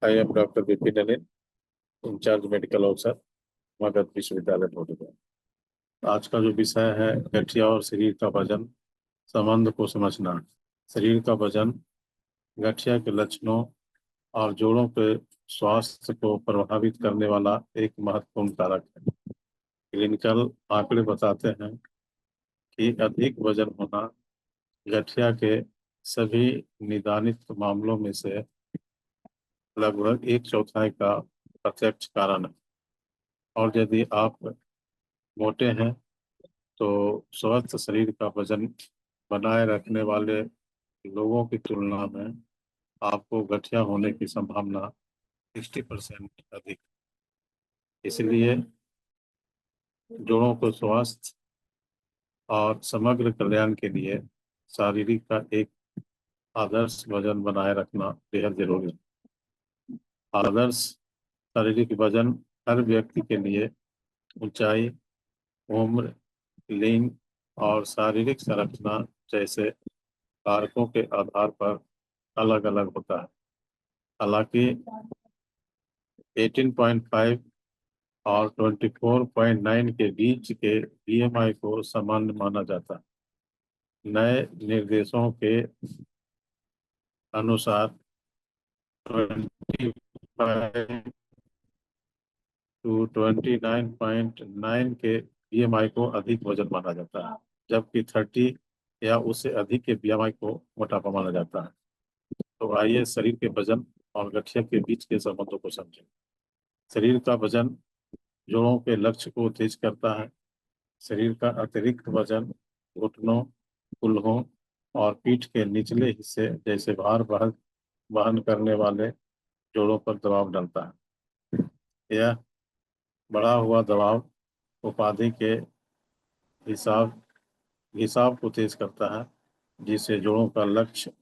I am doctor Vipin Nalin, in charge medical officer, Magadh Vishwavidyalaya Noida. आज का जो विषय है गठिया और शरीर का वजन संबंध को समझना। शरीर का वजन गठिया के लक्षणों और जोड़ों के स्वास्थ्य को प्रभावित करने वाला एक महत्वपूर्ण कारक है। क्लिनिकल आंकड़े बताते हैं कि अधिक वजन होना गठिया के सभी निदानित मामलों में से लगभग एक चौथाई का प्रत्यक्ष कारण है। और यदि आप मोटे हैं तो स्वस्थ शरीर का वजन बनाए रखने वाले लोगों की तुलना में आपको गठिया होने की संभावना 60% अधिक। इसलिए जोड़ों को स्वस्थ और समग्र कल्याण के लिए शारीरिक का एक आदर्श वजन बनाए रखना बेहद जरूरी है। आदर्श शारीरिक वजन हर व्यक्ति के लिए ऊंचाई, उम्र, लिंग और शारीरिक संरचना जैसे कारकों के आधार पर अलग अलग होता है। हालांकि 18.5 और 24.9 के बीच के बीएमआई को सामान्य माना जाता है। नए निर्देशों के अनुसार 25 टू 29.9 के बीएमआई को अधिक वजन माना जाता है, जबकि 30 या उससे अधिक के बीएमआई को मोटापा माना जाता है। तो आइए शरीर के वजन और गठिया के बीच के संबंधों को समझें। शरीर का वजन जोड़ों के लक्ष्य को तेज करता है। शरीर का अतिरिक्त वजन घुटनों, कूल्हों और पीठ के निचले हिस्से जैसे भार वहन करने वाले जोड़ों पर दबाव डालता है। यह बढ़ा हुआ दबाव उपाधि के हिसाब हिसाब को तेज करता है, जिससे जोड़ों का लक्ष्य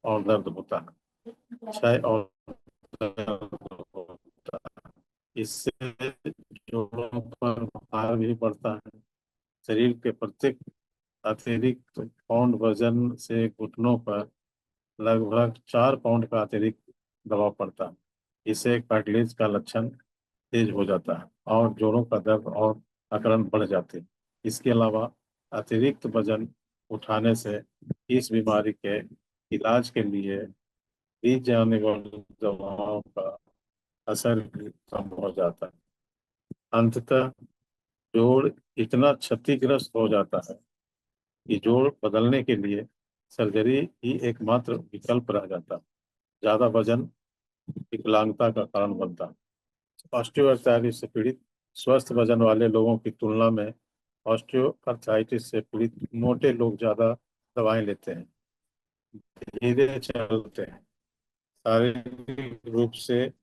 और दर्द होता है, क्षय और दर्द होता है। इससे जोड़ों पर भार भी बढ़ता है। शरीर के प्रत्येक अतिरिक्त पाउंड वजन से घुटनों पर लगभग 4 पाउंड का अतिरिक्त दबाव पड़ता है। इससे कार्टिलेज का लक्षण तेज हो जाता है और जोड़ों का दर्द और अकड़न बढ़ जाते हैं। इसके अलावा अतिरिक्त वजन उठाने से इस बीमारी के इलाज के लिए दी जाने वाली दवाओं का असर भी कम हो जाता है। अंततः जोड़ इतना क्षतिग्रस्त हो जाता है कि जोड़ बदलने के लिए सर्जरी ही एकमात्र विकल्प रह जाता है। ज्यादा वजन विकलांगता का कारण बनता है। ऑस्टियोआर्थराइटिस से पीड़ित स्वस्थ वजन वाले लोगों की तुलना में ऑस्टियोआर्थराइटिस से पीड़ित मोटे लोग ज्यादा दवाएं लेते हैं, धीरे चलते हैं, शारीरिक रूप से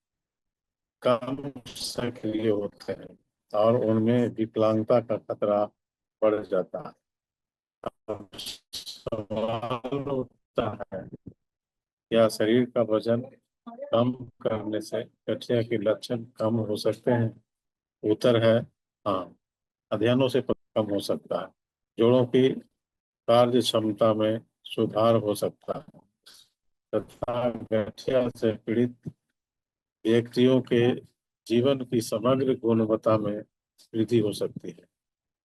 कम सक्रिय होते हैं और उनमें विकलांगता का खतरा बढ़ जाता है। अब सवाल उठता है, क्या शरीर का वजन कम करने से गठिया के लक्षण कम हो सकते हैं? उत्तर है हाँ, अध्ययनों से कम हो सकता है। जोड़ों की कार्य क्षमता में सुधार हो सकता है तथा गठिया से पीड़ित व्यक्तियों के जीवन की समग्र गुणवत्ता में वृद्धि हो सकती है।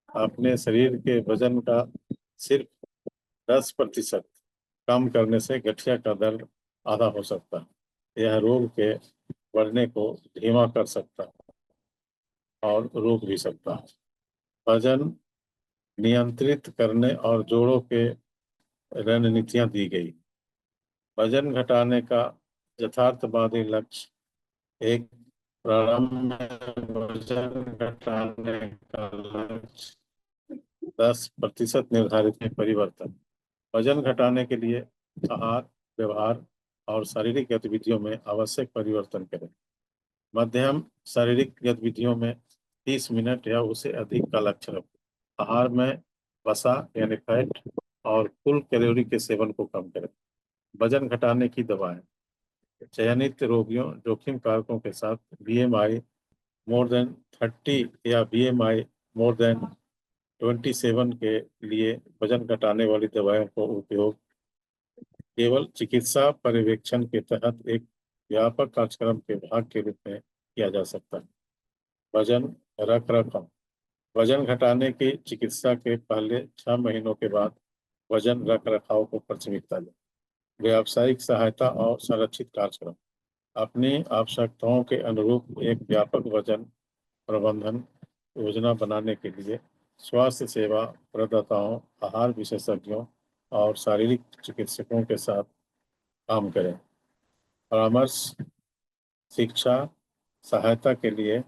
अपने शरीर के वजन का सिर्फ 10% कम करने से गठिया का दर्द आधा हो सकता है। यह रोग के बढ़ने को धीमा कर सकता है और रोक भी सकता है। वजन नियंत्रित करने और जोड़ों के रणनीतियां दी गई। वजन घटाने का यथार्थवादी लक्ष्य एक प्रारंभ में वजन घटाने का लक्ष्य 10% निर्धारित है। परिवर्तन वजन घटाने के लिए आहार, व्यवहार और शारीरिक गतिविधियों में आवश्यक परिवर्तन करें। मध्यम शारीरिक गतिविधियों में 30 मिनट या उससे अधिक का लक्ष्य रखें। आहार में वसा यानी फैट और कुल कैलोरी के सेवन को कम करें। वजन घटाने की दवाएं चयनित रोगियों, जोखिम कारकों के साथ बीएमआई मोर देन 30 या बीएमआई मोर देन 27 के लिए वजन घटाने वाली दवाओं को उपयोग केवल चिकित्सा पर्यवेक्षण के तहत एक व्यापक कार्यक्रम के भाग के रूप में किया जा सकता है। वजन रख रखाव, वजन घटाने की चिकित्सा के पहले 6 महीनों के बाद वजन रख रखाव को प्राथमिकता दें। व्यावसायिक सहायता और संरक्षित कार्यक्रम, अपनी आवश्यकताओं के अनुरूप एक व्यापक वजन प्रबंधन योजना बनाने के लिए स्वास्थ्य सेवा प्रदाताओं, आहार विशेषज्ञों और शारीरिक चिकित्सकों के साथ काम करें। परामर्श, शिक्षा, सहायता के लिए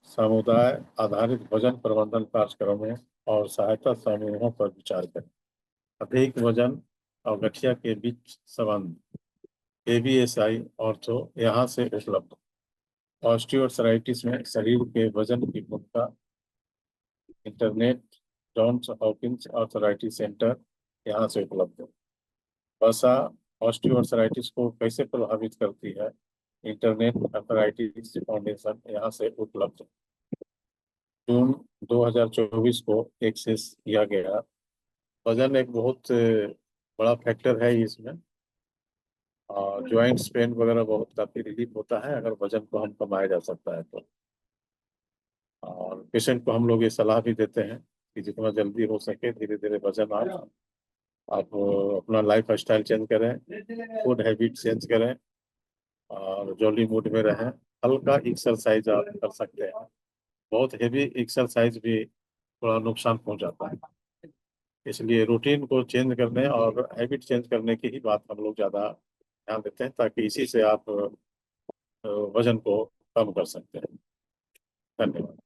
समुदाय आधारित वजन प्रबंधन कार्यक्रमों और सहायता समूहों पर विचार करें। अधिक वजन और गठिया के बीच संबंध, ABSI ऑर्थो यहाँ से उपलब्ध। ऑस्टियोआर्थराइटिस में शरीर के वजन की भूमिका, internet Johns Hopkins arthritis centre यहाँ से उपलब्ध है। वसा ऑस्टियोआर्थराइटिस को कैसे प्रभावित करती है, इंटरनेट आर्थराइटिस फाउंडेशन यहाँ से उपलब्ध है। जून 2024 को एक्सेस किया गया। वजन एक बहुत बड़ा फैक्टर है इसमें, और ज्वाइंट्स पेन वगैरह बहुत काफी रिलीफ होता है अगर वजन को हम कमाया जा सकता है तो। और पेशेंट को हम लोग ये सलाह भी देते हैं कि जितना जल्दी हो सके धीरे धीरे वजन आप अपना लाइफ स्टाइल चेंज करें, फूड हैबिट चेंज करें और जॉली मूड में रहें। हल्का एक्सरसाइज आप कर सकते हैं, बहुत हेवी एक्सरसाइज भी थोड़ा नुकसान पहुंचाता है। इसलिए रूटीन को चेंज करने और हैबिट चेंज करने की ही बात हम लोग ज़्यादा ध्यान देते हैं, ताकि इसी से आप वजन को कम कर सकते हैं। धन्यवाद।